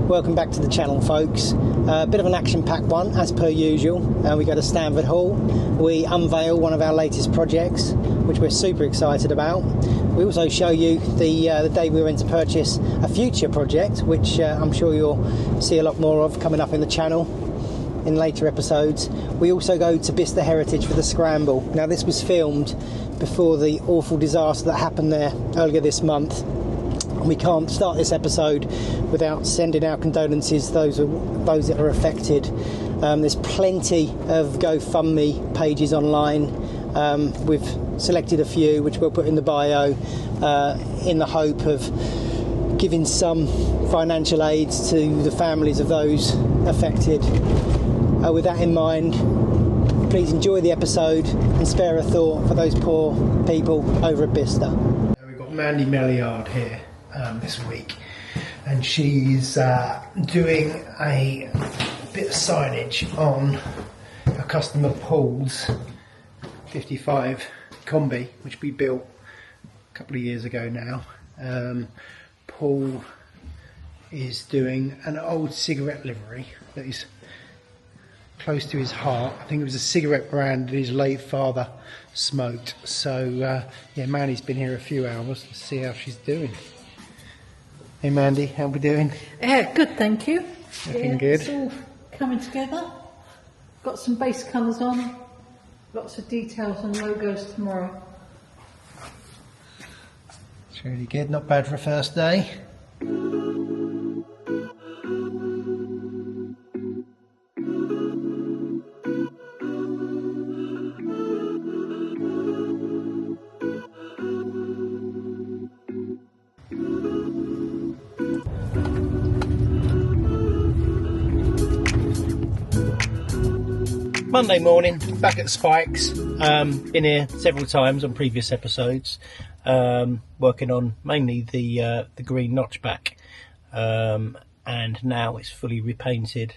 Welcome back to the channel, folks. A bit of an action-packed one, as per usual. We go to Stanford Hall. We unveil one of our latest projects, which we're super excited about. We also show you the day we went to purchase a future project, which I'm sure you'll see a lot more of coming up in the channel in later episodes. We also go to Bicester Heritage for the Scramble. Now, this was filmed before the awful disaster that happened there earlier this month. We can't start this episode without sending our condolences to those that are affected. There's plenty of GoFundMe pages online. We've selected a few which we'll put in the bio in the hope of giving some financial aid to the families of those affected. With that in mind, please enjoy the episode and spare a thought for those poor people over at Bicester. We've got Mandy here this week, and she's doing a bit of signage on a customer Paul's 55 combi, which we built a couple of years ago now. Paul is doing an old cigarette livery that is close to his heart. I think it was a cigarette brand that his late father smoked. So yeah, Mandy's been here a few hours to see how she's doing. Hey Mandy, how are we doing? Good, thank you. Looking good. It's all coming together. Got some base colours on. Lots of details and logos tomorrow. It's really good, not bad for a first day. Monday morning, back at Spikes. Been here several times on previous episodes, working on mainly the green notchback, and now it's fully repainted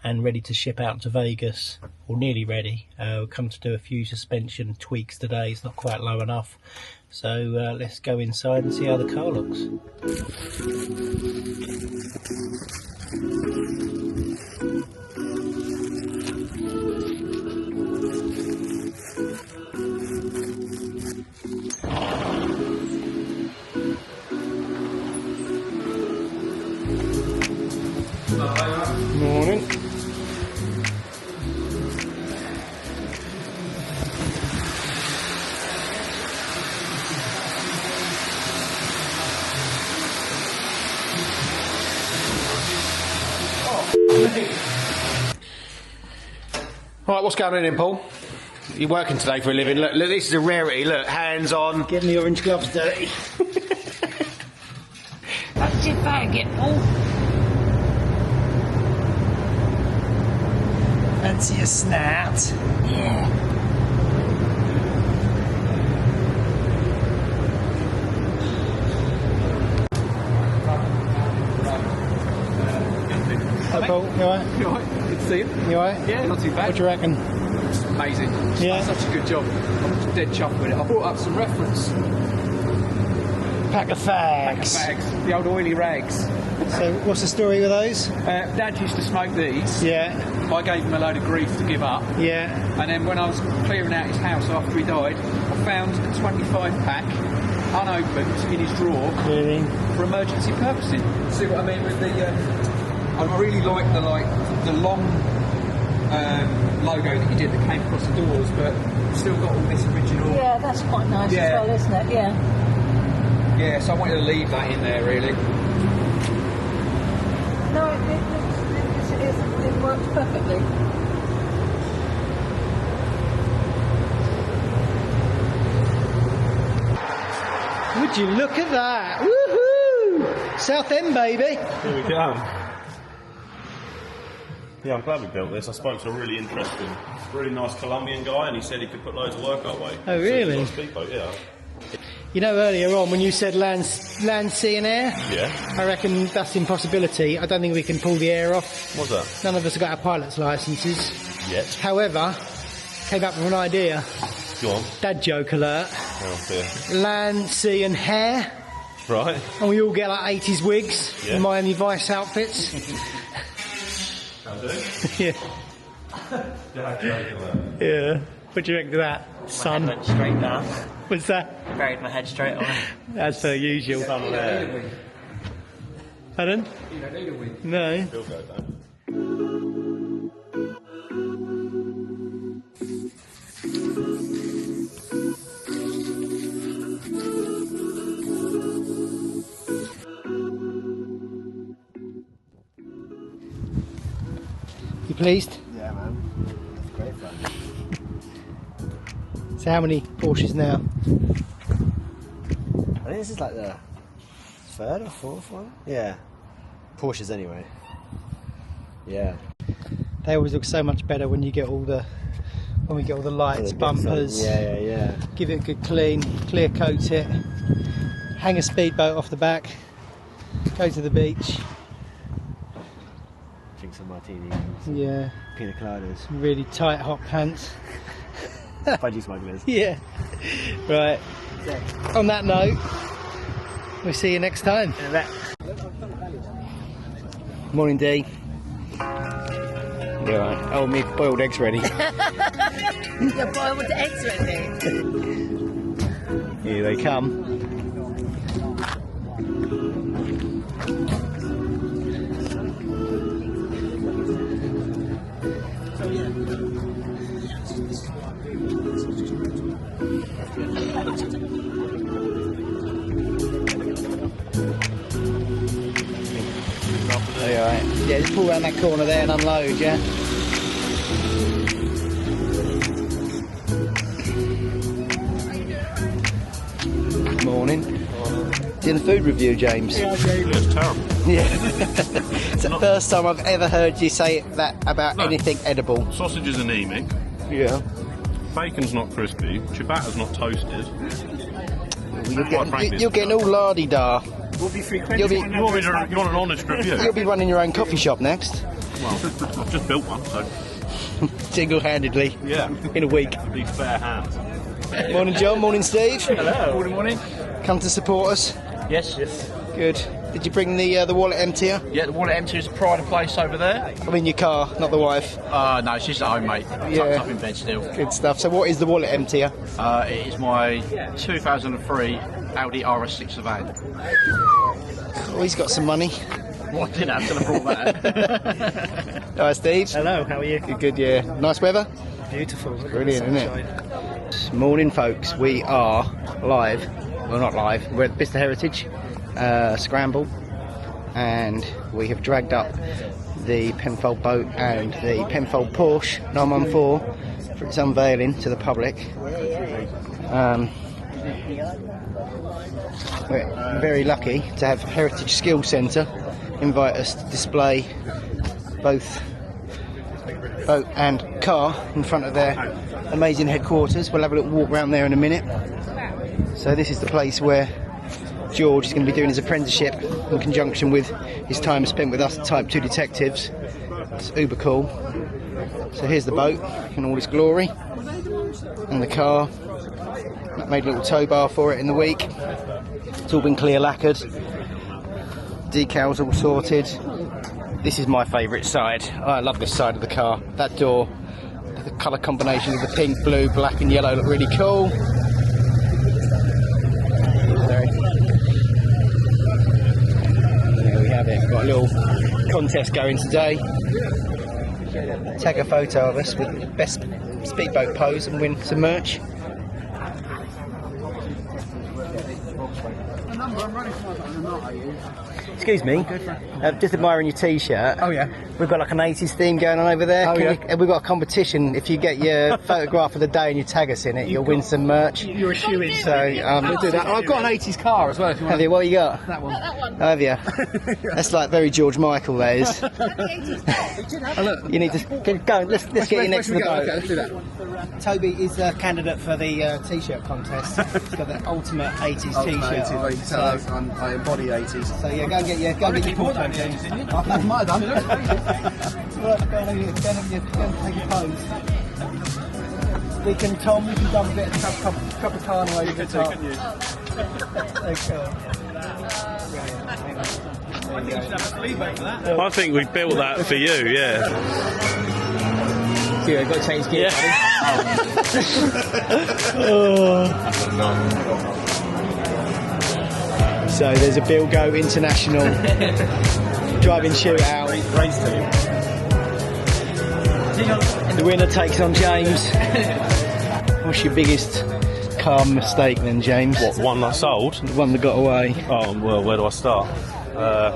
and ready to ship out to Vegas, or nearly ready. We'll come to do a few suspension tweaks today. It's not quite low enough, so let's go inside and see how the car looks. Morning. Right, what's going on then, Paul? You're working today for a living. Look, this is a rarity. Look, hands on. Getting the orange gloves dirty. That's your faggot, Paul. Fancy a snout. Yeah. Hi Paul, you alright? You alright? Good to see you. You alright? Yeah, not too bad. What do you reckon? It's amazing. Yeah. Such a good job. I'm dead chuffed with it. I brought up some reference. Pack of fags. Bags. The old oily rags. So what's the story with those? Dad used to smoke these. Yeah. I gave him a load of grief to give up. Yeah. And then when I was clearing out his house after he died, I found a 25 pack unopened in his drawer. Really? For emergency purposes. See what I mean with the... I really like the long logo that you did that came across the doors, but still got all this original... Yeah, that's quite nice Yeah. as well, isn't it? Yeah. Yeah, so I wanted to leave that in there, really. No, it works perfectly. Would you look at that? Woohoo! South End, baby. Here we go. Yeah, I'm glad we built this. I spoke to a really interesting, really nice Colombian guy, and he said he could put loads of work our way. Oh, really? Speedboat, yeah. You know, earlier on when you said land, sea and air, Yeah. I reckon that's an impossibility. I don't think we can pull the air off. What's that? None of us have got our pilot's licences. Yet. However, came up with an idea. Go on. Dad joke alert. Oh dear. Land, sea and hair. Right. And we all get like 80s wigs, Yeah. Miami Vice outfits. Yeah. Yeah. What do you reckon of that, son? Went straight down. What's that? Buried my head straight on. As per usual. Pardon? No. You pleased? Yeah, man. That's great fun. So how many Porsches now? I think this is like the third or fourth one. Yeah. Porsches anyway. Yeah. They always look so much better when you get all the lights, bumpers. Yeah. Give it a good clean, clear coat it. Hang a speedboat off the back. Go to the beach. Drink some martinis. Yeah. Pina coladas. Really tight hot pants. Budgie smugglers. Yeah. Right. On that note, we'll see you next time. Morning, D. Yeah, right. Oh, me boiled eggs ready. Your boiled eggs ready. Here they come. Alright. Yeah, just pull around that corner there and unload, yeah? Morning. Doing a food review, James? Yeah, it's terrible. Yeah. It's the first time I've ever heard you say that about anything edible. Sausage is anemic. Yeah. Bacon's not crispy. Ciabatta's not toasted. You're getting all la-di-da. We'll be frequent. You'll be, You want an honest review? you'll be running your own coffee shop next. Well, I've just built one, so Single-handedly. yeah. In a week. These bare hands. Morning, John. Morning, Steve. Hello. Morning. Come to support us. Yes. Good. Did you bring the wallet emptier? Yeah, the wallet empty is a pride of place over there. I mean your car, not the wife. No, she's at home, mate. Yeah. Tucked up in bed still. Good stuff. So what is the wallet emptier? It is my 2003 Audi RS6 sedan. Oh, he's got some money. Well, I didn't have till I brought that. Hi, Steve. Hello, how are you? Good, yeah. Nice weather? Beautiful. Brilliant, isn't it? Morning, folks. We are live. Well, not live. We're at Bicester Heritage Scramble, and we have dragged up the Penfold boat and the Penfold Porsche 914 for its unveiling to the public. We're very lucky to have Heritage Skills Centre invite us to display both boat and car in front of their amazing headquarters. We'll have a little walk around there in a minute. So this is the place where George is going to be doing his apprenticeship in conjunction with his time spent with us Type 2 detectives. It's uber cool. So here's the boat in all its glory, and the car. Made a little tow bar for it in the week. It's all been clear lacquered. Decals all sorted. This is my favourite side. I love this side of the car. That door, the colour combination of the pink, blue, black and yellow look really cool. There we have it. Got a little contest going today. Take a photo of us with the best speedboat pose and win some merch. Excuse me, just admiring your t-shirt. Oh yeah. We've got like an 80s theme going on over there. Oh, yeah. We've got a competition. If you get your photograph of the day and you tag us in it, you'll win some merch. You're a shoe-in. So We'll do that. I've got an 80s car as well if you want. have you? What you got? That one. Have you? That's like very George Michael, that is. Oh, look. You need to go. Let's get you next to the boat. Okay, let's do that. Toby is a candidate for the t-shirt contest. He's got the ultimate 80s t-shirt. on. I embody 80s. So yeah, go and get your portfolio. That's my done. Right, go and take a pose. We can dump a bit of Tropicana over the top. Okay. I think we built that for you, yeah. You've got to change gears, So there's a Bilgo International driving shootout. Race team. The winner takes on James. What's your biggest car mistake then, James? What, one I sold? The one that got away. Oh, well, where do I start?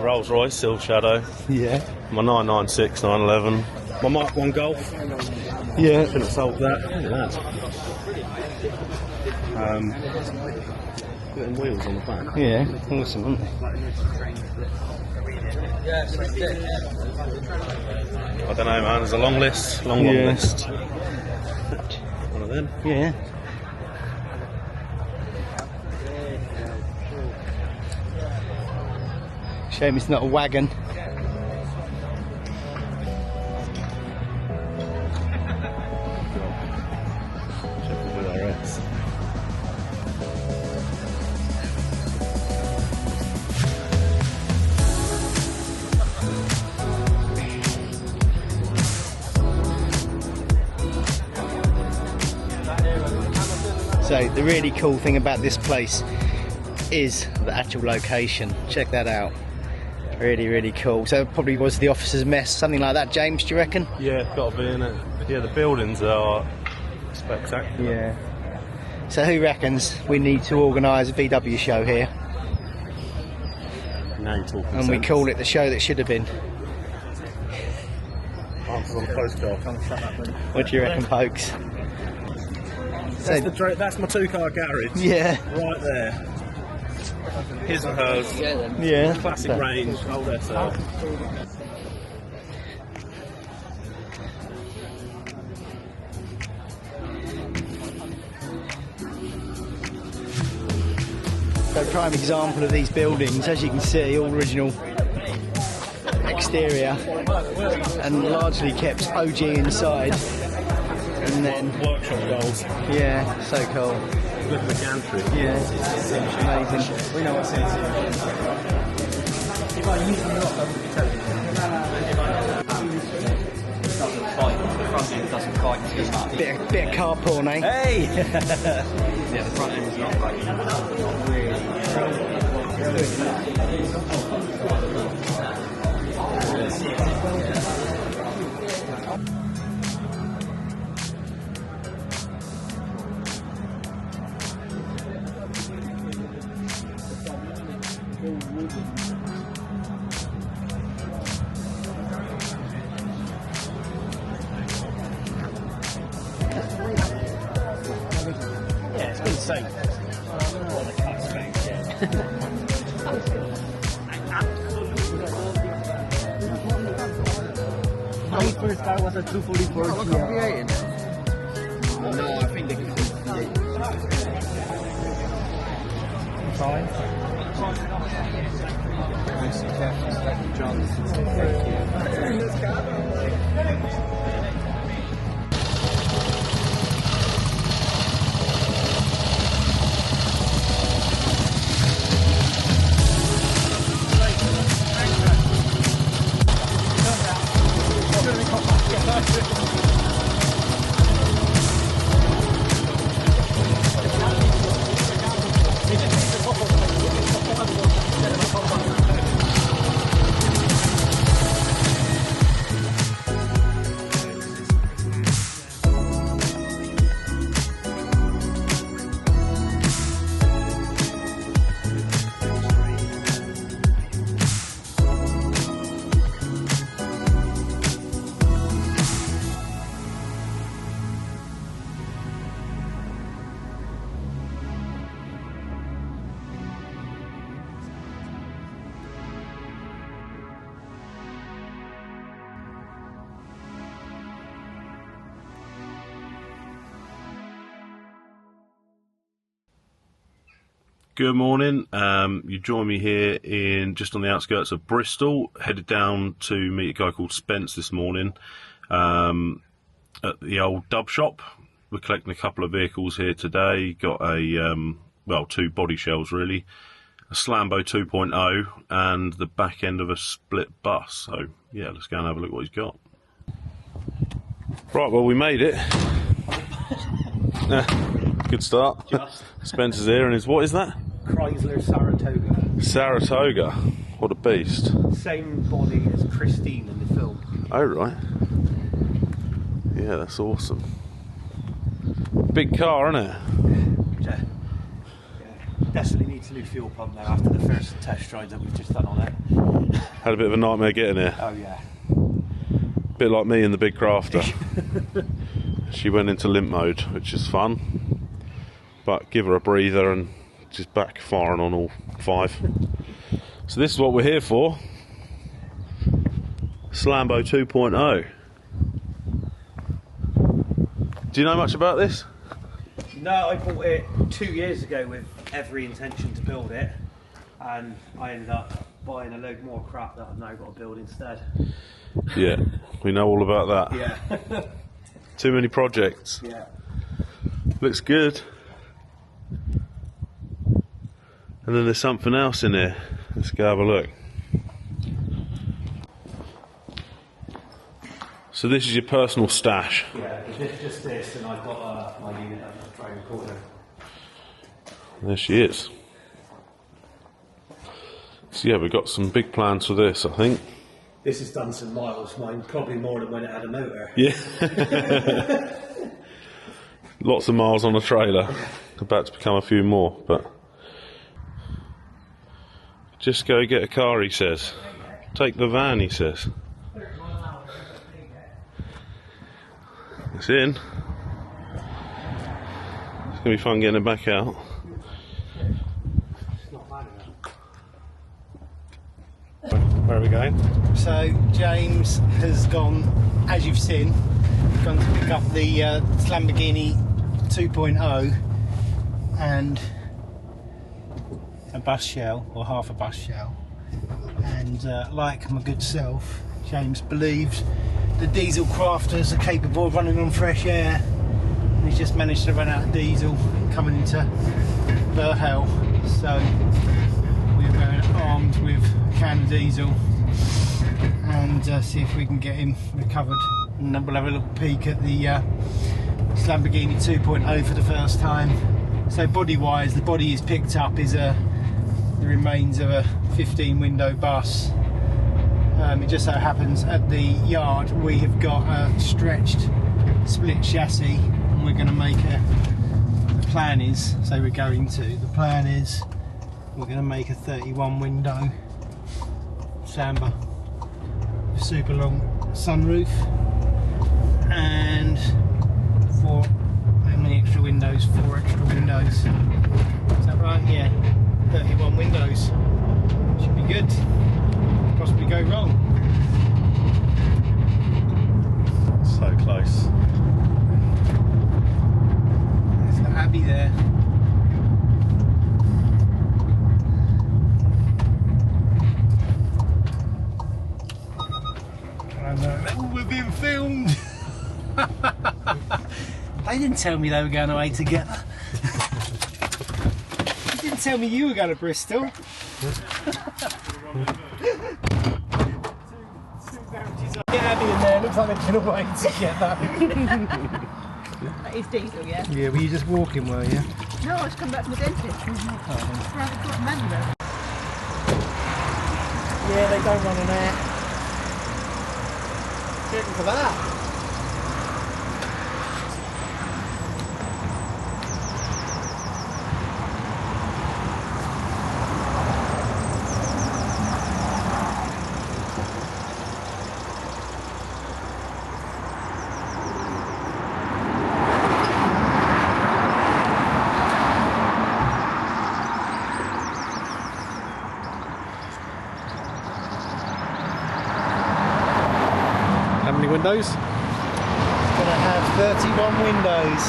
Rolls Royce, Silver Shadow. Yeah. My 996, 911. My Mark 1 Golf. Yeah. Shouldn't have sold that. Look at that. Putting wheels on the back. Yeah, awesome, aren't they? I don't know, man. There's a long list. Long list. One of them. Yeah. Shame it's not a wagon. So the really cool thing about this place is the actual location. Check that out. Really, really cool. So it probably was the officer's mess, something like that, James, do you reckon? Yeah, got to be in it. Yeah, the buildings are spectacular. Yeah. So who reckons we need to organise a VW show here? Now you're talking And we sense. call it the show that should have been. Answers on the postcard. What do you reckon, folks? That's my 2-car garage. Yeah. Right there. His and hers. Yeah. Classic range. Old SL. So prime example of these buildings, as you can see, all original exterior and largely kept OG inside. And then Workshop goals. yeah, so cool. Look at the gantry. Yeah, it's amazing. We know what's in If I use them a lot, doesn't quite bit of car porn, eh? Hey! Yeah, the front end is not great. Yeah, it's been safe. My first car was a 244 GL. No, I think they could be. Fine. Good morning. You join me here in just on the outskirts of Bristol. Headed down to meet a guy called Spence this morning at the old dub shop. We're collecting a couple of vehicles here today. Got a well, 2 body shells really, a Slambo 2.0 and the back end of a split bus. So yeah, let's go and have a look what he's got. Right, well, we made it. Good start. Spencer's here and his, what is that? Chrysler Saratoga. Saratoga. What a beast. Same body as Christine in the film. Oh, right. Yeah, that's awesome. Big car, isn't it? Yeah. Definitely needs a new fuel pump now after the first test drive that we've just done on it. Had a bit of a nightmare getting here. Oh yeah. Bit like me in the big crafter. She went into limp mode, which is fun. But give her a breather and she's back firing on all 5. So this is what we're here for. Slambo 2.0. Do you know much about this? No, I bought it 2 years ago with every intention to build it, and I ended up buying a load more crap that I've now got to build instead. Yeah, we know all about that. Yeah. Too many projects. Yeah. Looks good. And then there's something else in here. Let's go have a look. So this is your personal stash. Yeah, just this, and I've got my unit of a try recorder. There she is. So yeah, we've got some big plans for this, I think. This has done some miles, mine probably more than when it had a motor. Yeah. Lots of miles on a trailer. About to become a few more, but just go get a car, he says. Take the van, he says. It's in. It's going to be fun getting it back out. Where are we going? So James has gone, as you've seen, gone to pick up the Lamborghini 2.0 and a bus shell, or half a bus shell. And like my good self, James believes the diesel crafters are capable of running on fresh air. And he's just managed to run out of diesel coming into Burhell. So we're going armed with a can of diesel and see if we can get him recovered. And then we'll have a little peek at the Lamborghini 2.0 for the first time. So body wise, the body is picked up is the remains of a 15 window bus. It just so happens at the yard we have got a stretched split chassis, and we're going to make the plan is we're going to make a 31 window Samba, super long sunroof, and how many extra windows? 4 extra windows. Is that right? Yeah, 31 windows. Should be good. Possibly go wrong. So close. There's the Abbey there. And we're being filmed. They didn't tell me they were going away together. You didn't tell me you were going to Bristol. Get Abby in there, looks like they've been away together. That is diesel, yeah? Yeah, were you just walking, were you? No, I just come back from the dentist. I've got Mandy. Yeah, they don't run an air. Checking for that. How many windows? It's going to have 31 windows.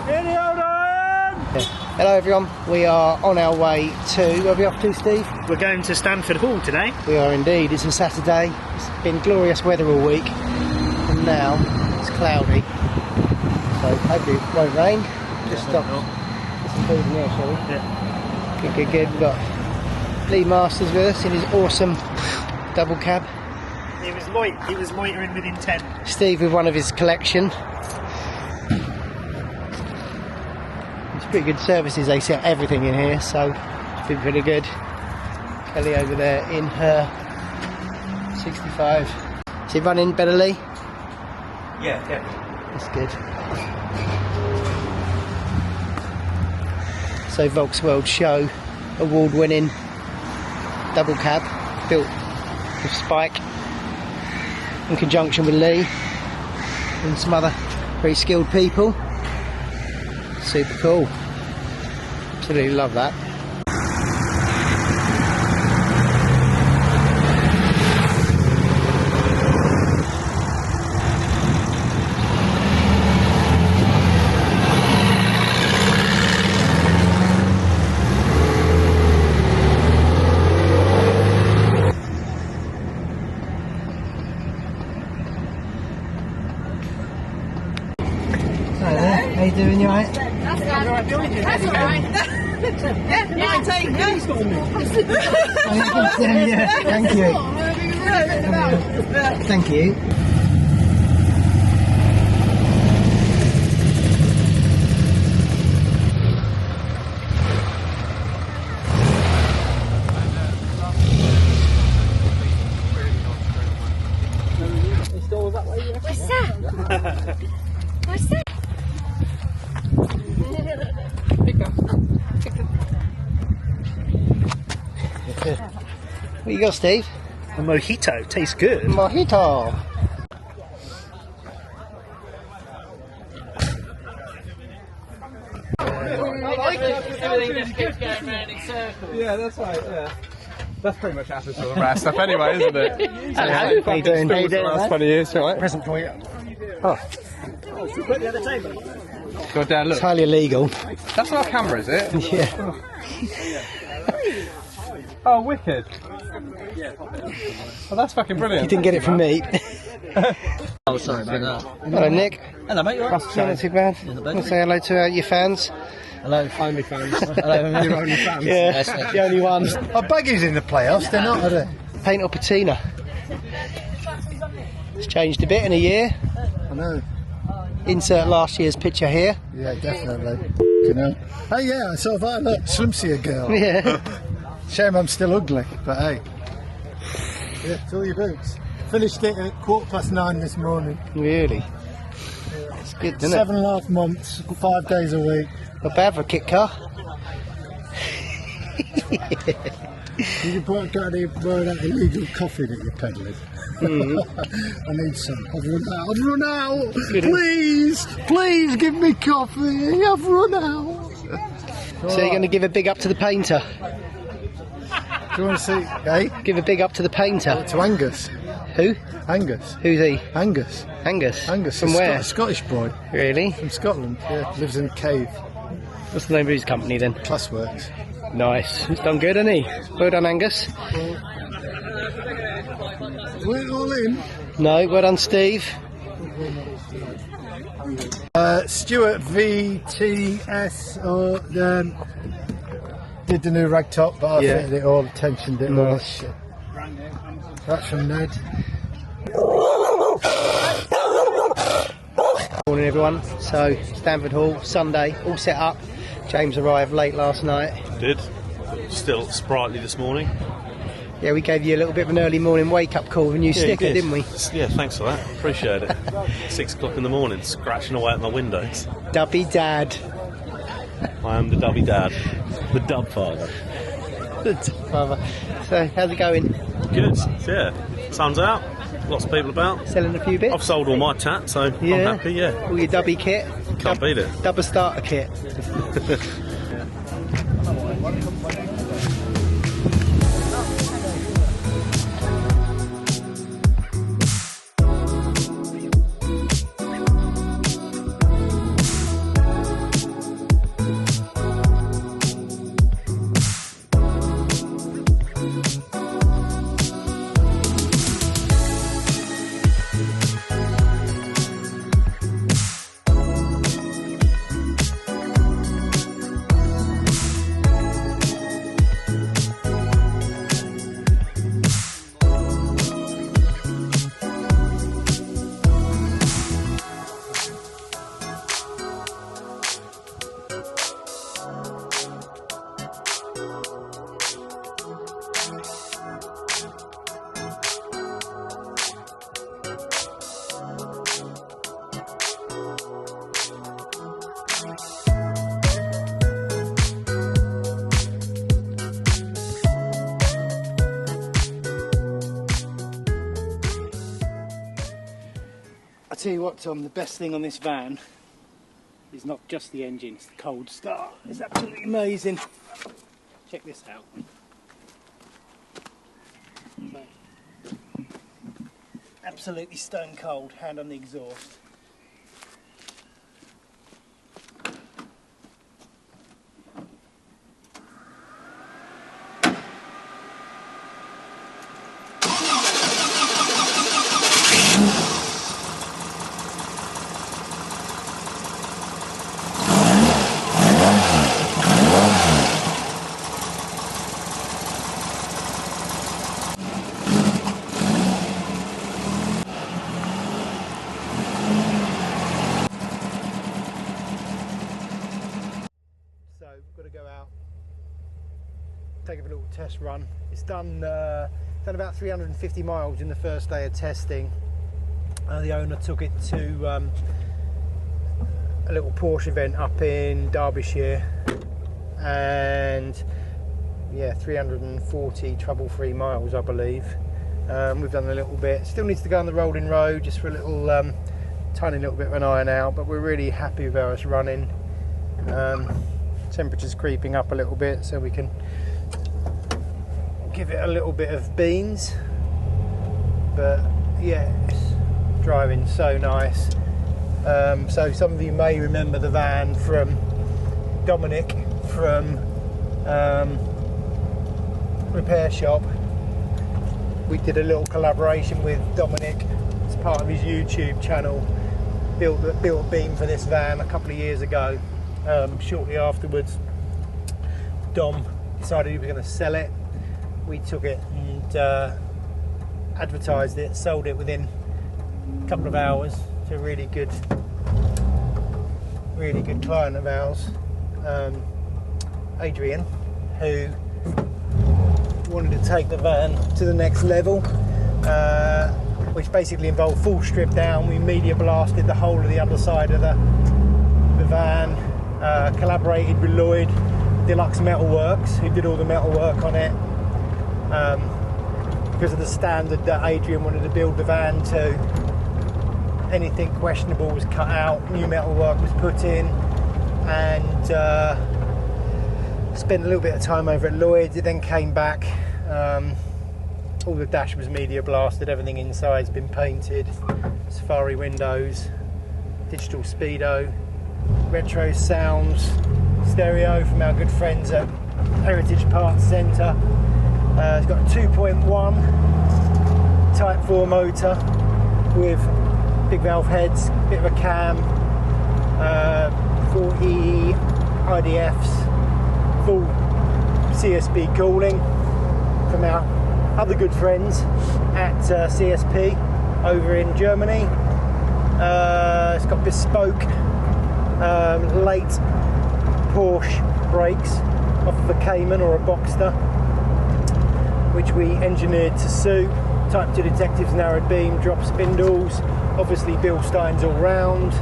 Any old iron! Hello everyone, we are on our way to, where are we off to, Steve? We're going to Stanford Hall today. We are indeed. It's a Saturday. It's been glorious weather all week, and now it's cloudy. So hopefully it won't rain. Just stop. Put some food in there, shall we? Yeah. Good, good, good. We've got Lee Masters with us in his awesome double cab. He was loitering with intent. Steve with one of his collection. It's pretty good services. They set everything in here, so it's been pretty good. Kelly over there in her 65. Is he running better, Lee? Yeah. That's good. So Volksworld Show award-winning double cab built with Spike in conjunction with Lee and some other very skilled people. Super cool. Absolutely love that. How you doing? You alright? That's alright. Yeah, 19. Yeah, thank you. Thank you. What's that? What's that? What you got, Steve? A mojito. Tastes good. Mojito. Everything just keeps going round in circles. Yeah, that's right, yeah. That's pretty much happens to the rare stuff anyway, isn't it? Hello, how you doing? For the last 20 years, right? Present for you. Oh, Put the other table. Go down, it's look. highly illegal. That's our camera, is it? Yeah. Oh, wicked. Oh, that's fucking You brilliant. didn't get it from me. Oh, sorry about that. Hello, Nick. Hello, mate. You all right? Not too bad. Want to say hello to your fans? Hello. Only fans. Hello. Your only fans. Yeah, That's it. the only one. Our buggy's in the playoffs, they're not, are they? Paint or patina? It's changed a bit in a year. I know. Insert last year's picture here. Yeah, definitely. You know. Oh yeah, I saw that. Look, swimsuit girl. Yeah. Shame I'm still ugly, but hey. Yeah, it's all your boots. Finished it at 9:15 this morning. Really? It's good, isn't it? 7.5 months, 5 days a week. Not bad for a kit car. You can borrow that illegal coffee that you're peddling. I need some. I've run out. Please give me coffee. I've run out. So you're going to give a big up to the painter? Do you want to see? Hey? Give a big up to the painter. To Angus. Who? Angus. Who's he? Angus. Angus. Angus. From where? Scottish boy. Really? From Scotland. Yeah. Lives in a cave. What's the name of his company then? Plusworks. Nice. He's done good, hasn't he? Well done, Angus. We're all in. No, well done, Steve. Stuart VTS did the new rag top, but I fitted it all, tensioned it, all that shit. That's from Ned. Morning, everyone. So, Stanford Hall, Sunday, all set up. James arrived late last night. Did. Still sprightly this morning. Yeah, we gave you a little bit of an early morning wake-up call with a new sticker, didn't we? Yeah, thanks for that. Appreciate it. 6 o'clock in the morning, scratching away at my windows. Dubby Dad. I am the dubby dad. The dub father. Father. So, how's it going? Good, yeah. Sun's out, lots of people about. Selling a few bits? I've sold all my tat, so I'm happy, yeah. All your dubby kit? Can't beat it. Dubber starter kit. tell you what, Tom, the best thing on this van is not just the engine, it's the cold start. It's absolutely amazing. Check this out. Absolutely stone cold, hand on the exhaust. Take a little test run. It's done about 350 miles in the first day of testing. The owner took it to a little Porsche event up in Derbyshire, and yeah, 340 trouble-free miles, I believe. We've done a little bit. Still needs to go on the rolling road just for a little tiny little bit of an iron out, but we're really happy with how it's running. Temperature's creeping up a little bit, so we can give it a little bit of beans, but yeah, it's driving so nice. So some of you may remember the van from Dominic from Repair Shop. We did a little collaboration with Dominic as part of his YouTube channel. Built a beam for this van a couple of years ago. Shortly afterwards, Dom decided he was going to sell it. We took it and advertised it, sold it within a couple of hours to a really good client of ours, Adrian, who wanted to take the van to the next level, which basically involved full strip down. We media blasted the whole of the underside of the van, collaborated with Lloyd Deluxe Metalworks, who did all the metal work on it. Because of the standard that Adrian wanted to build the van to, anything questionable was cut out, new metal work was put in, and spent a little bit of time over at Lloyd's. It then came back, all the dash was media blasted, everything inside's been painted, safari windows, digital speedo, retro sounds, stereo from our good friends at Heritage Parts Centre. It's got a 2.1 Type 4 motor with big valve heads, bit of a cam, 4E IDFs, full CSP cooling from our other good friends at CSP over in Germany. It's got bespoke late Porsche brakes off of a Cayman or a Boxster, which we engineered to suit. Type 2 detectives, narrowed beam, drop spindles, obviously Bilsteins all round.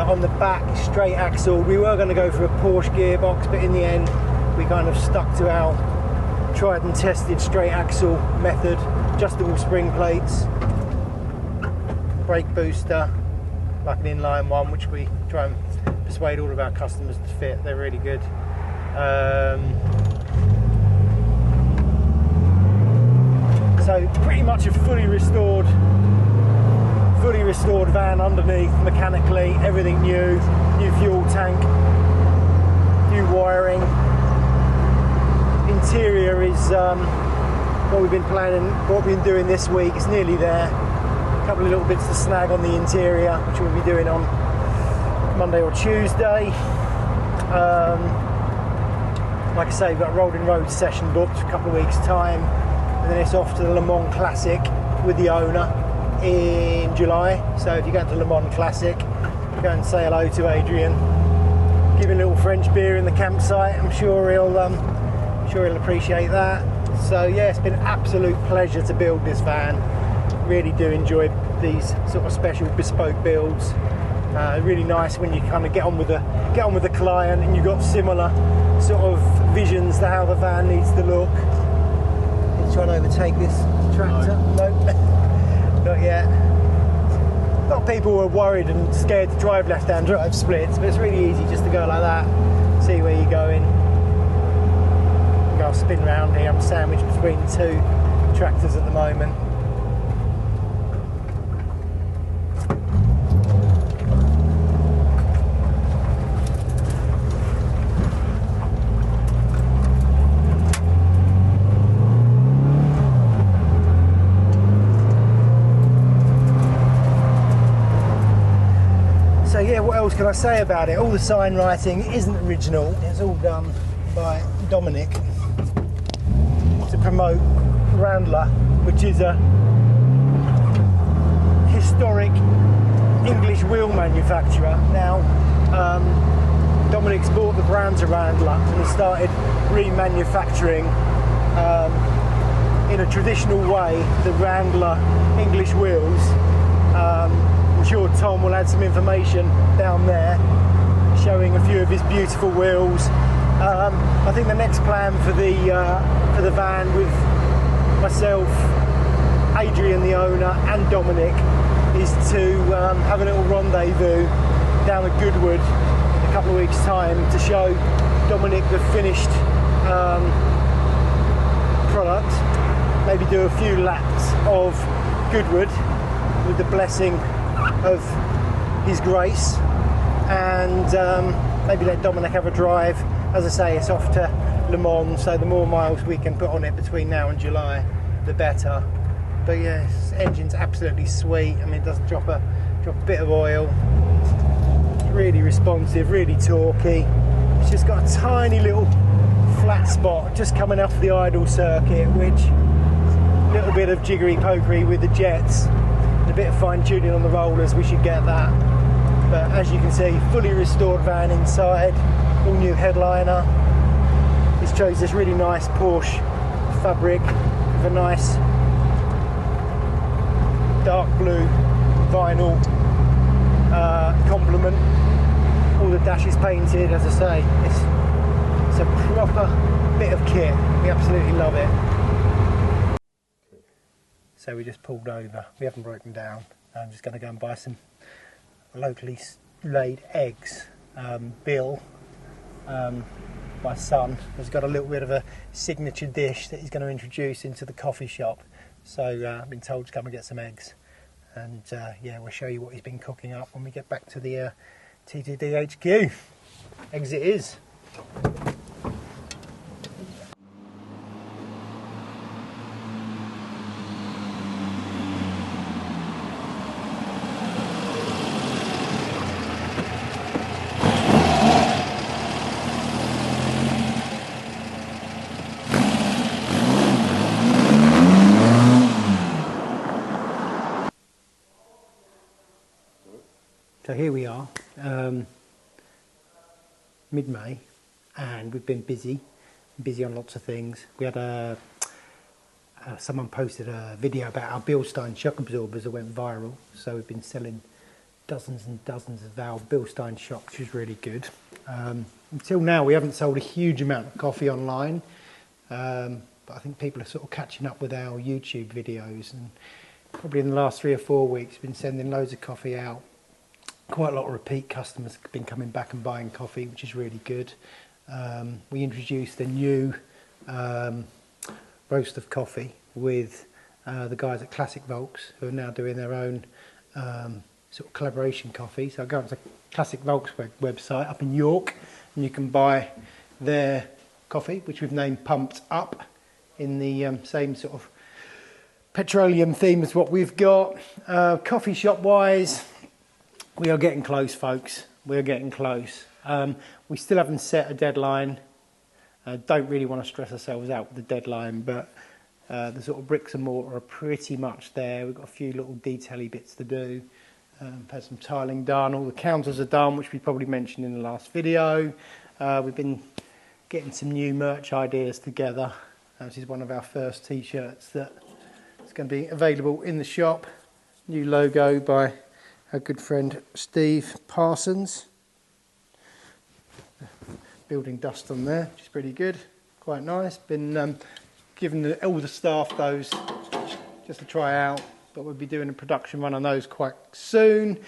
On the back, straight axle. We were going to go for a Porsche gearbox, but in the end we kind of stuck to our tried and tested straight axle method. Adjustable spring plates, brake booster, like an inline one, which we try and persuade all of our customers to fit. They're really good. So pretty much a fully restored van underneath, mechanically, everything new fuel tank, new wiring. Interior is what we've been planning, what we've been doing this week. It's nearly there. A couple of little bits to snag on the interior, which we'll be doing on Monday or Tuesday. Like I say, we've got a rolling road session booked for a couple of weeks' time. And then it's off to the Le Mans Classic with the owner in July. So if you go to Le Mans Classic, go and say hello to Adrian. Give him a little French beer in the campsite. I'm sure he'll appreciate that. So yeah, it's been an absolute pleasure to build this van. Really do enjoy these sort of special bespoke builds. Really nice when you kind of get on with the client and you've got similar sort of visions to how the van needs to look. Trying to overtake this tractor. Nope. Not yet. A lot of people were worried and scared to drive left-hand drive splits, but it's really easy just to go like that, see where you're going. I'll spin round here. I'm sandwiched between two tractors at the moment. So yeah, what else can I say about it? All the sign writing isn't original. It's all done by Dominic to promote Randler, which is a historic English wheel manufacturer. Now, Dominic's bought the brands of Randler and has started remanufacturing in a traditional way the Randler English wheels. I'm sure Tom will add some information down there showing a few of his beautiful wheels. I think the next plan for the van with myself, Adrian the owner and Dominic is to have a little rendezvous down at Goodwood in a couple of weeks time to show Dominic the finished product, maybe do a few laps of Goodwood with the blessing of his grace, and maybe let Dominic have a drive. As I say, it's off to Le Mans, so the more miles we can put on it between now and July, the better. But yeah, this engine's absolutely sweet. I mean, it doesn't drop a bit of oil. It's really responsive, really torquey. It's just got a tiny little flat spot just coming off the idle circuit, which a little bit of jiggery pokery with the jets, and a bit of fine tuning on the rollers, we should get that. But as you can see, fully restored van inside, all new headliner. It's chose this really nice Porsche fabric with a nice dark blue vinyl complement. All the dash is painted, as I say. It's a proper bit of kit. We absolutely love it. So we just pulled over. We haven't broken down. I'm just going to go and buy some locally laid eggs. Bill, my son, has got a little bit of a signature dish that he's going to introduce into the coffee shop. So I've been told to come and get some eggs, and yeah, we'll show you what he's been cooking up when we get back to the T2D HQ. Eggs it is. So here we are, mid-May, and we've been busy on lots of things. We had someone posted a video about our Bilstein shock absorbers that went viral, so we've been selling dozens and dozens of our Bilstein shocks, which is really good. Until now we haven't sold a huge amount of coffee online, but I think people are sort of catching up with our YouTube videos, and probably in the last 3 or 4 weeks been sending loads of coffee out. Quite a lot of repeat customers have been coming back and buying coffee, which is really good. We introduced a new roast of coffee with the guys at Classic Volks, who are now doing their own sort of collaboration coffee. So go on to Classic Volks website up in York, and you can buy their coffee, which we've named Pumped Up, in the same sort of petroleum theme as what we've got. Coffee shop wise, we are getting close, folks. We're getting close. We still haven't set a deadline. Don't really want to stress ourselves out with the deadline, but the sort of bricks and mortar are pretty much there. We've got a few little detail-y bits to do. Had some tiling done. All the counters are done, which we probably mentioned in the last video. We've been getting some new merch ideas together. This is one of our first t-shirts that is going to be available in the shop. New logo by our good friend Steve Parsons. Building dust on there, which is pretty good, quite nice. Been giving all the staff those just to try out. but we'll be doing a production run on those quite soon.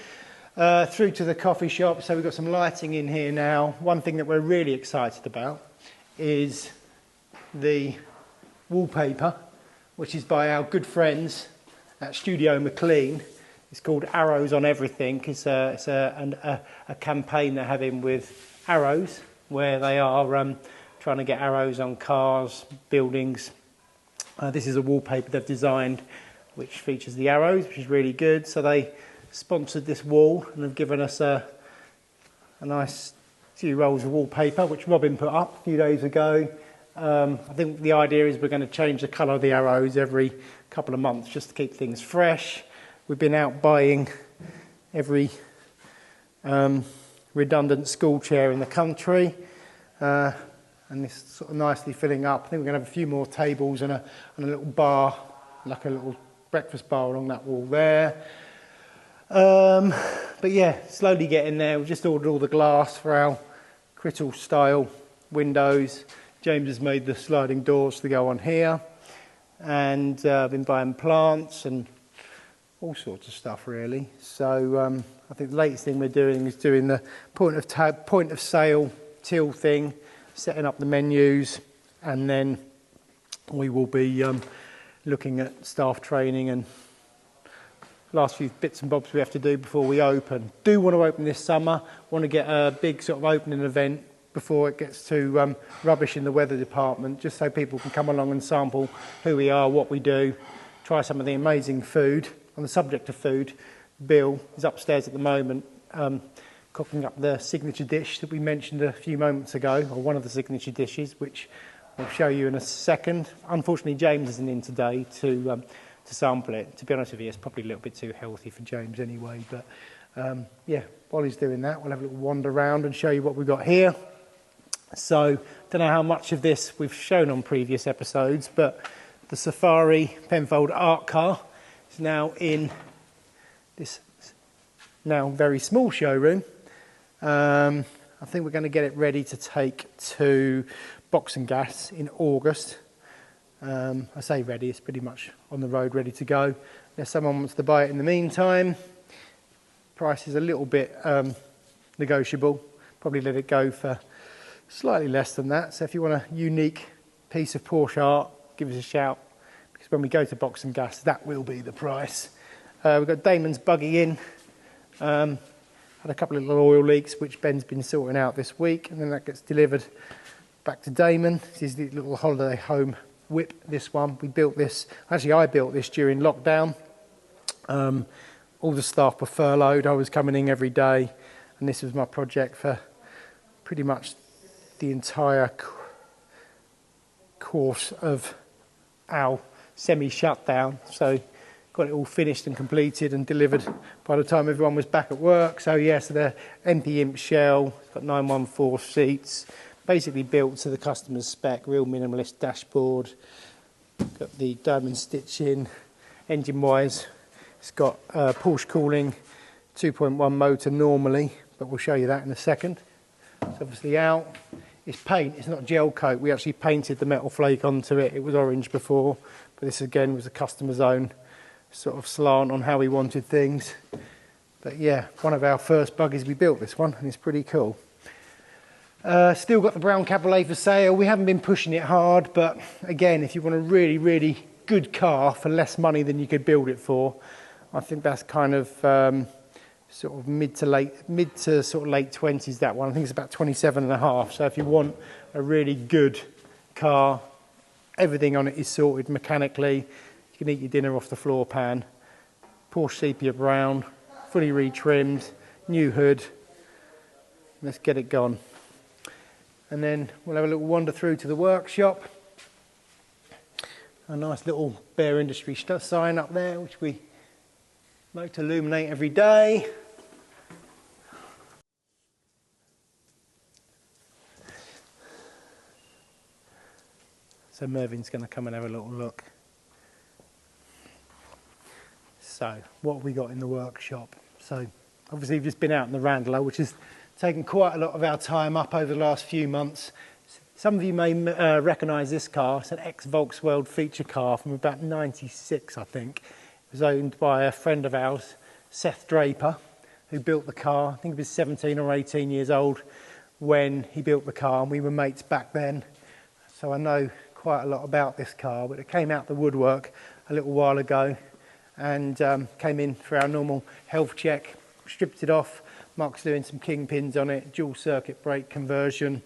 Through to the coffee shop, so we've got some lighting in here now. One thing that we're really excited about is the wallpaper, which is by our good friends at Studio McLean. It's called Arrows on Everything. It's a campaign they're having with arrows, where they are trying to get arrows on cars, buildings. This is a wallpaper they've designed which features the arrows, which is really good. So they sponsored this wall and have given us a nice few rolls of wallpaper, which Robin put up a few days ago. I think the idea is we're going to change the colour of the arrows every couple of months just to keep things fresh. We've been out buying every redundant school chair in the country, and this is sort of nicely filling up. I think we're going to have a few more tables and a little bar, like a little breakfast bar along that wall there. But yeah, slowly getting there. We've just ordered all the glass for our Crittall style windows. James has made the sliding doors to go on here, and I've been buying plants and all sorts of stuff really. So I think the latest thing we're doing is doing the point of sale till thing, setting up the menus, and then we will be looking at staff training and last few bits and bobs we have to do before we open. Do want to open this summer, want to get a big sort of opening event before it gets too rubbish in the weather department, just so people can come along and sample who we are, what we do, try some of the amazing food. On the subject of food, Bill is upstairs at the moment cooking up the signature dish that we mentioned a few moments ago, or one of the signature dishes, which I'll show you in a second. Unfortunately, James isn't in today to sample it. To be honest with you, it's probably a little bit too healthy for James anyway, but yeah, while he's doing that, we'll have a little wander around and show you what we've got here. So, don't know how much of this we've shown on previous episodes, but the Safari Penfold art car is now in this now very small showroom. I think we're going to get it ready to take to Box and Gas in August. I say ready, it's pretty much on the road, ready to go. If someone wants to buy it in the meantime, price is a little bit negotiable. Probably let it go for slightly less than that. So if you want a unique piece of Porsche art, give us a shout, because when we go to Box and Gas, that will be the price. We've got Damon's buggy in. Had a couple of little oil leaks, which Ben's been sorting out this week, and then that gets delivered back to Damon. This is the little holiday home whip, this one. We built this, actually I built this during lockdown. All the staff were furloughed. I was coming in every day, and this was my project for pretty much the entire course of our semi-shutdown. So got it all finished and completed and delivered by the time everyone was back at work. So yes, the MP Imp shell, it's got 914 seats, basically built to the customer's spec, real minimalist dashboard. Got the diamond stitching. Engine wise, it's got Porsche cooling, 2.1 motor normally, but we'll show you that in a second. It's obviously out. It's paint, it's not gel coat. We actually painted the metal flake onto it. It was orange before, but this again was a customer's own sort of slant on how he wanted things. But yeah, one of our first buggies, we built this one, and it's pretty cool. Still got the brown cabriolet for sale. We haven't been pushing it hard, but again, if you want a really, really good car for less money than you could build it for, I think that's kind of sort of mid to sort of late 20s, that one. I think it's about 27.5. So if you want a really good car, everything on it is sorted mechanically. You can eat your dinner off the floor pan. Porsche sepia brown, fully retrimmed, new hood. Let's get it gone. And then we'll have a little wander through to the workshop. A nice little Bear Industry sign up there, which we like to illuminate every day. So Mervin's going to come and have a little look. So, what have we got in the workshop? So, obviously we've just been out in the Randler, which has taken quite a lot of our time up over the last few months. Some of you may recognise this car. It's an ex-Volkswagen feature car from about 96, I think. was owned by a friend of ours, Seth Draper, who built the car. I think he was 17 or 18 years old when he built the car, and we were mates back then. So I know quite a lot about this car, but it came out the woodwork a little while ago and came in for our normal health check, stripped it off. Mark's doing some kingpins on it, dual circuit brake conversion.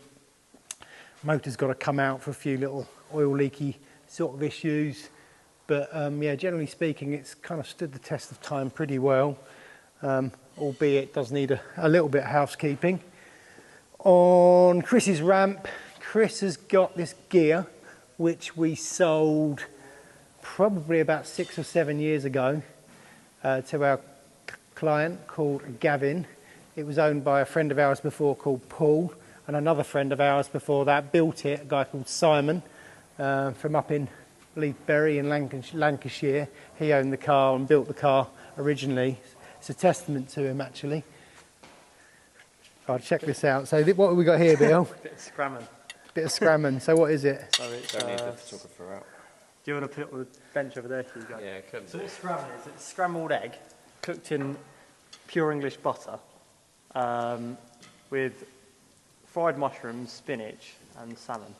Motor's got to come out for a few little oil leaky sort of issues. But yeah, generally speaking, it's kind of stood the test of time pretty well, albeit it does need a little bit of housekeeping. On Chris's ramp, Chris has got this gear, which we sold probably about 6 or 7 years ago to our client called Gavin. It was owned by a friend of ours before called Paul, and another friend of ours before that built it, a guy called Simon, from up in Leithbury in Lancashire. He owned the car and built the car originally. It's a testament to him, actually. I'll check this out. So what have we got here, Bill? Bit of scramming. Bit of scramming. So what is it? So it's, Don't need the photographer out. do you want to put it on the bench over there for you guys? Yeah, couldn't. So it's scramming is it's scrambled egg cooked in pure English butter with fried mushrooms, spinach and salmon,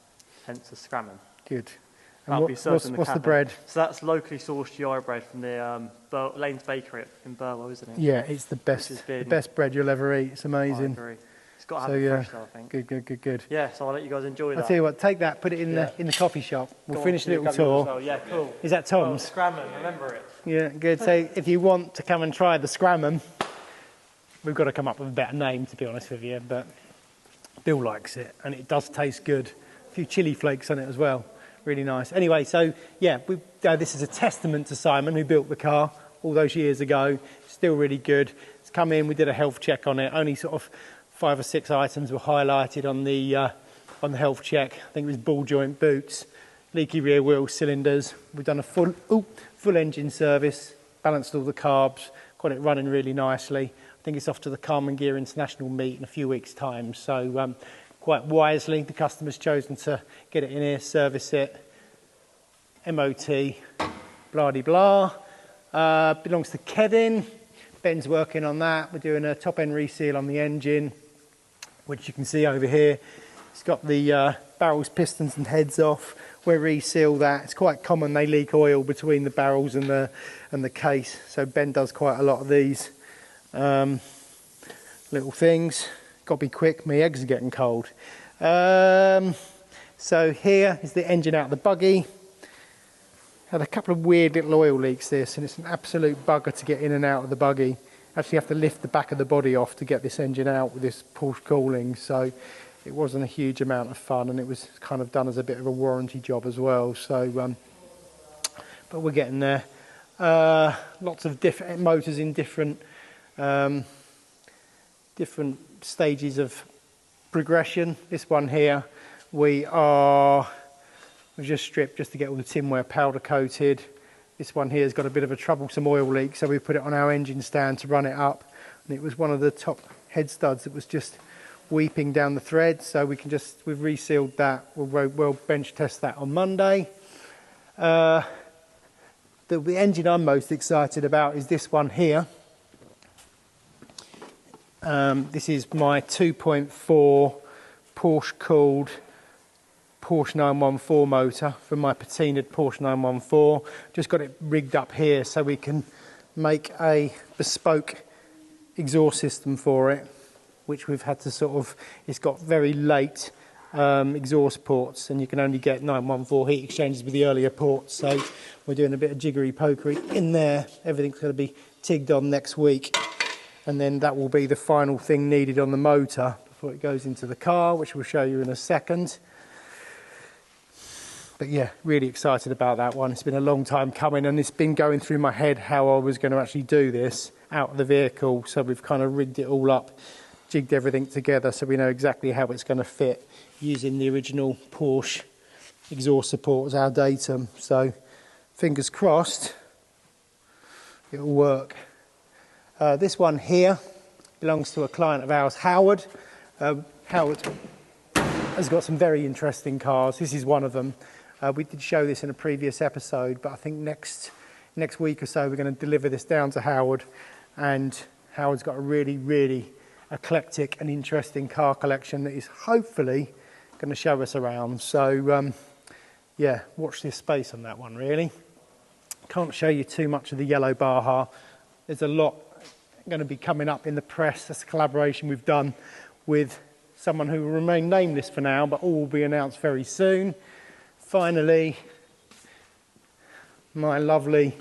hence the scrammon. Good. That'll And be served in the what's the cabin. bread? So that's locally sourced GI bread from the Lane's Bakery in Burwell, isn't it? Yeah, it's the best, Which has been- the best bread you'll ever eat. It's I amazing. agree. It's got to have So it yeah, fresh though, I think. good. Yeah, so I'll let you guys enjoy I'll that. tell you what, take that, put it in Yeah. the coffee shop. We'll Go on, finish a you little grab yours as tour. well. Yeah, cool. Is that Tom's? Scrammon, remember it. Yeah, good. So if you want to come and try the scrammon, we've got to come up with a better name, to be honest with you, but Bill likes it and it does taste good. A few chili flakes on it as well. Really nice. Anyway, so yeah, this is a testament to Simon, who built the car all those years ago. Still really good. It's come in, we did a health check on it. Only sort of 5 or 6 items were highlighted on the health check. I think it was ball joint boots, leaky rear wheel cylinders. We've done a full engine service, balanced all the carbs, got it running really nicely. I think it's off to the Carman Gear International meet in a few weeks' time. So quite wisely, the customer's chosen to get it in here, service it, MOT, blah-de-blah. Belongs to Kevin. Ben's working on that. We're doing a top-end reseal on the engine, which you can see over here. It's got the barrels, pistons and heads off. We'll reseal that. It's quite common they leak oil between the barrels and the case. So Ben does quite a lot of these little things. Got to be quick, my eggs are getting cold. So here is the engine out of the buggy. Had a couple of weird little oil leaks this, and it's an absolute bugger to get in and out of the buggy. Actually have to lift the back of the body off to get this engine out with this Porsche cooling, so it wasn't a huge amount of fun, and it was kind of done as a bit of a warranty job as well. So, but we're getting there. Lots of different motors in different stages of progression. This one here, we've just stripped just to get all the tinware powder coated. This one here has got a bit of a troublesome oil leak, so we put it on our engine stand to run it up, and it was one of the top head studs that was just weeping down the thread, so we've resealed that. We'll bench test that on Monday. The engine I'm most excited about is this one here. This is my 2.4 Porsche cooled Porsche 914 motor from my patinaed Porsche 914. Just got it rigged up here so we can make a bespoke exhaust system for it, which we've had to it's got very late exhaust ports, and you can only get 914 heat exchangers with the earlier ports, so we're doing a bit of jiggery pokery in there. Everything's going to be tigged on next week, and then that will be the final thing needed on the motor before it goes into the car, which we'll show you in a second. But yeah, really excited about that one. It's been a long time coming, and it's been going through my head how I was going to actually do this out of the vehicle. So we've kind of rigged it all up, jigged everything together so we know exactly how it's going to fit, using the original Porsche exhaust support as our datum. So fingers crossed it'll work. This one here belongs to a client of ours, Howard. Howard has got some very interesting cars. This is one of them. We did show this in a previous episode, but I think next next week or so we're going to deliver this down to Howard, and Howard's got a really, really eclectic and interesting car collection that is hopefully going to show us around. So yeah, watch this space on that one really. Can't show you too much of the yellow Baja. There's a lot going to be coming up in the press. That's a collaboration we've done with someone who will remain nameless for now, but all will be announced very soon. Finally, my lovely,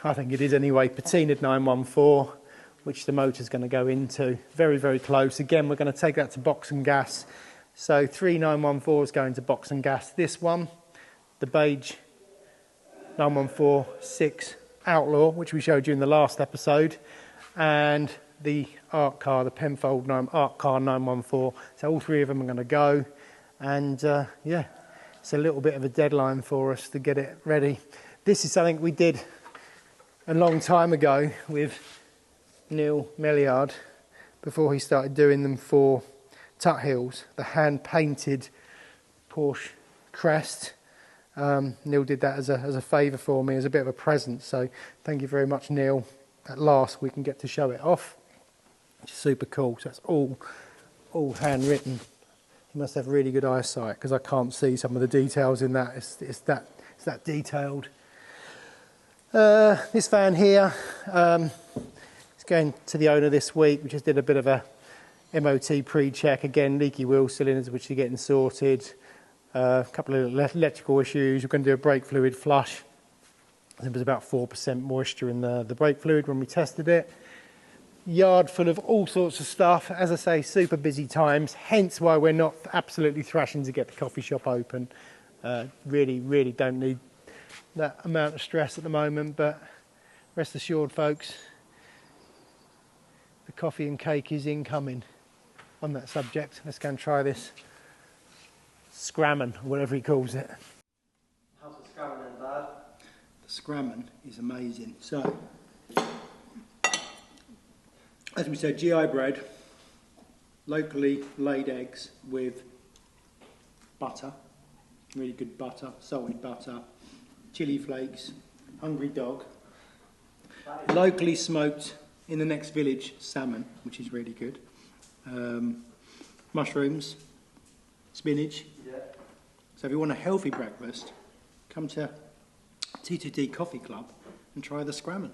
I think it is anyway, patinaed 914, which the motor's going to go into. Very, very close. Again, we're going to take that to box and gas. So 3 914s going to box and gas. This one, the beige 914-6 Outlaw, which we showed you in the last episode, and the art car, the Penfold art car 914. So all three of them are going to go, and yeah, it's a little bit of a deadline for us to get it ready. This is something we did a long time ago with Neil Melliard before he started doing them for Tut Hills, the hand painted Porsche crest. Neil did that as a favour for me, as a bit of a present, so thank you very much, Neil. At last we can get to show it off, which is super cool. So it's all handwritten. You must have really good eyesight, because I can't see some of the details in that. It's that detailed. This van here, it's going to the owner this week. We just did a bit of a MOT pre-check. Again, leaky wheel cylinders, which are getting sorted. A couple of electrical issues. We're going to do a brake fluid flush. There was about 4% moisture in the brake fluid when we tested it. Yard full of all sorts of stuff. As I say, super busy times, hence why we're not absolutely thrashing to get the coffee shop open. Really, really don't need that amount of stress at the moment, but rest assured, folks, the coffee and cake is incoming. On that subject, let's go and try this Scramble, or whatever he calls it. How's the Scramble then, Dad? The Scramble is amazing. So, as we said, GI bread, locally laid eggs with butter, really good butter, salted butter, chili flakes, hungry dog, locally smoked in the next village salmon, which is really good, mushrooms, spinach. So if you want a healthy breakfast, come to T2D Coffee Club and try the Scramble.